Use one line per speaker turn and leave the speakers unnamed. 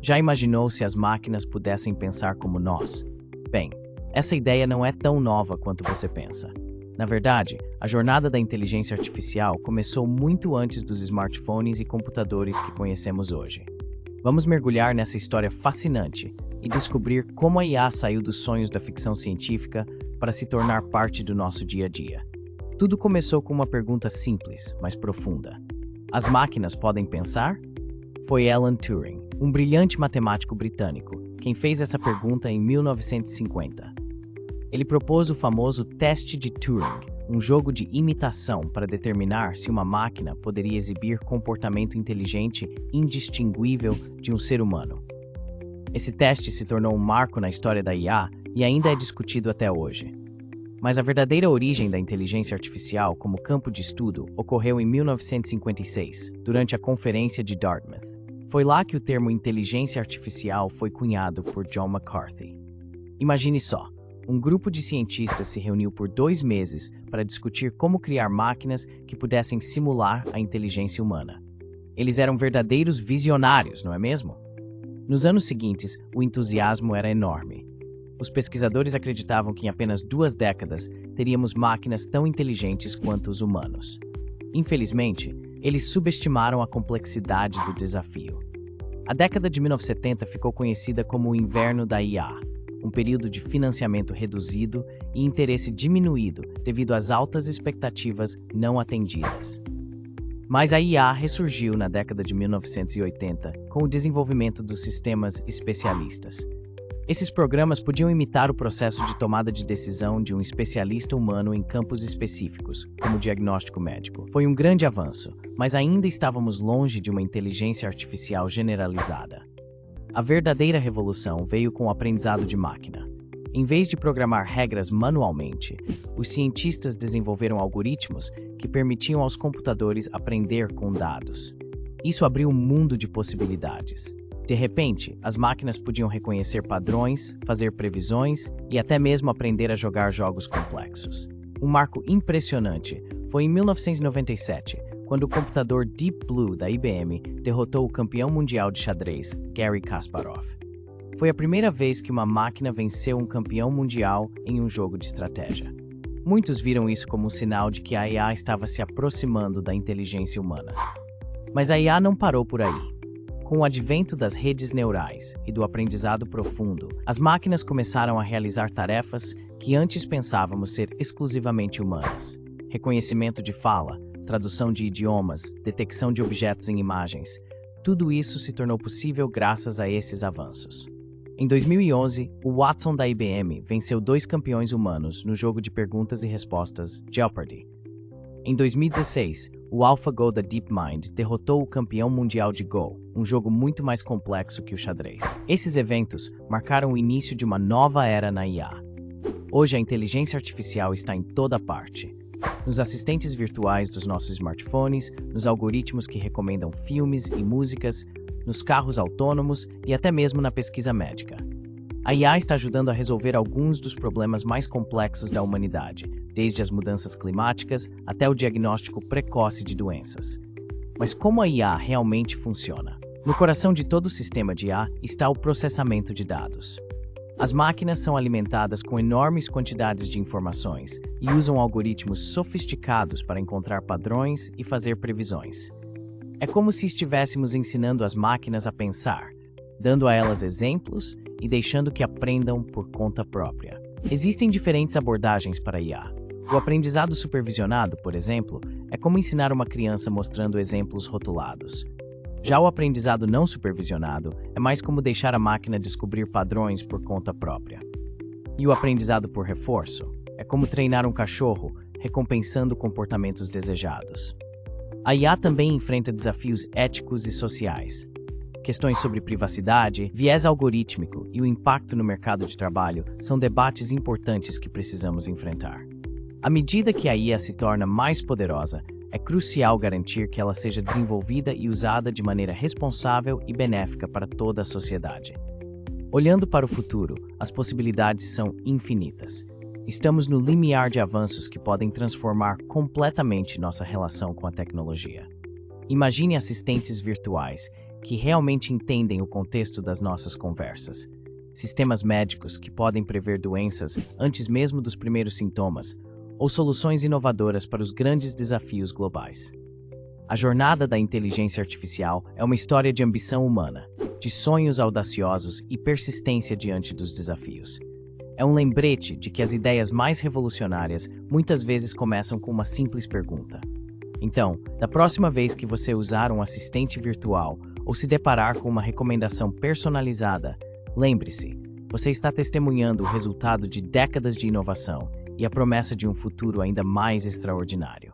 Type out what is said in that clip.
Já imaginou se as máquinas pudessem pensar como nós? Bem, essa ideia não é tão nova quanto você pensa. Na verdade, a jornada da inteligência artificial começou muito antes dos smartphones e computadores que conhecemos hoje. Vamos mergulhar nessa história fascinante e descobrir como a IA saiu dos sonhos da ficção científica para se tornar parte do nosso dia a dia. Tudo começou com uma pergunta simples, mas profunda. As máquinas podem pensar? Foi Alan Turing, um brilhante matemático britânico, quem fez essa pergunta em 1950. Ele propôs o famoso teste de Turing, um jogo de imitação para determinar se uma máquina poderia exibir comportamento inteligente indistinguível de um ser humano. Esse teste se tornou um marco na história da IA e ainda é discutido até hoje. Mas a verdadeira origem da inteligência artificial como campo de estudo ocorreu em 1956, durante a Conferência de Dartmouth. Foi lá que o termo inteligência artificial foi cunhado por John McCarthy. Imagine só, um grupo de cientistas se reuniu por 2 meses para discutir como criar máquinas que pudessem simular a inteligência humana. Eles eram verdadeiros visionários, não é mesmo? Nos anos seguintes, o entusiasmo era enorme. Os pesquisadores acreditavam que em apenas 2 décadas teríamos máquinas tão inteligentes quanto os humanos. Infelizmente, eles subestimaram a complexidade do desafio. A década de 1970 ficou conhecida como o inverno da IA, um período de financiamento reduzido e interesse diminuído devido às altas expectativas não atendidas. Mas a IA ressurgiu na década de 1980 com o desenvolvimento dos sistemas especialistas. Esses programas podiam imitar o processo de tomada de decisão de um especialista humano em campos específicos, como o diagnóstico médico. Foi um grande avanço, mas ainda estávamos longe de uma inteligência artificial generalizada. A verdadeira revolução veio com o aprendizado de máquina. Em vez de programar regras manualmente, os cientistas desenvolveram algoritmos que permitiam aos computadores aprender com dados. Isso abriu um mundo de possibilidades. De repente, as máquinas podiam reconhecer padrões, fazer previsões e até mesmo aprender a jogar jogos complexos. Um marco impressionante foi em 1997, quando o computador Deep Blue da IBM derrotou o campeão mundial de xadrez, Garry Kasparov. Foi a primeira vez que uma máquina venceu um campeão mundial em um jogo de estratégia. Muitos viram isso como um sinal de que a IA estava se aproximando da inteligência humana. Mas a IA não parou por aí. Com o advento das redes neurais e do aprendizado profundo, as máquinas começaram a realizar tarefas que antes pensávamos ser exclusivamente humanas. Reconhecimento de fala, tradução de idiomas, detecção de objetos em imagens. Tudo isso se tornou possível graças a esses avanços. Em 2011, o Watson da IBM venceu 2 campeões humanos no jogo de perguntas e respostas Jeopardy! Em 2016, o AlphaGo da DeepMind derrotou o campeão mundial de Go, um jogo muito mais complexo que o xadrez. Esses eventos marcaram o início de uma nova era na IA. Hoje a inteligência artificial está em toda parte. Nos assistentes virtuais dos nossos smartphones, nos algoritmos que recomendam filmes e músicas, nos carros autônomos e até mesmo na pesquisa médica. A IA está ajudando a resolver alguns dos problemas mais complexos da humanidade, desde as mudanças climáticas até o diagnóstico precoce de doenças. Mas como a IA realmente funciona? No coração de todo sistema de IA está o processamento de dados. As máquinas são alimentadas com enormes quantidades de informações e usam algoritmos sofisticados para encontrar padrões e fazer previsões. É como se estivéssemos ensinando as máquinas a pensar, dando a elas exemplos e deixando que aprendam por conta própria. Existem diferentes abordagens para a IA. O aprendizado supervisionado, por exemplo, é como ensinar uma criança mostrando exemplos rotulados. Já o aprendizado não supervisionado é mais como deixar a máquina descobrir padrões por conta própria. E o aprendizado por reforço é como treinar um cachorro, recompensando comportamentos desejados. A IA também enfrenta desafios éticos e sociais. Questões sobre privacidade, viés algorítmico e o impacto no mercado de trabalho são debates importantes que precisamos enfrentar. À medida que a IA se torna mais poderosa, é crucial garantir que ela seja desenvolvida e usada de maneira responsável e benéfica para toda a sociedade. Olhando para o futuro, as possibilidades são infinitas. Estamos no limiar de avanços que podem transformar completamente nossa relação com a tecnologia. Imagine assistentes virtuais que realmente entendem o contexto das nossas conversas. Sistemas médicos que podem prever doenças antes mesmo dos primeiros sintomas, ou soluções inovadoras para os grandes desafios globais. A jornada da inteligência artificial é uma história de ambição humana, de sonhos audaciosos e persistência diante dos desafios. É um lembrete de que as ideias mais revolucionárias muitas vezes começam com uma simples pergunta. Então, da próxima vez que você usar um assistente virtual ou se deparar com uma recomendação personalizada, lembre-se, você está testemunhando o resultado de décadas de inovação e a promessa de um futuro ainda mais extraordinário.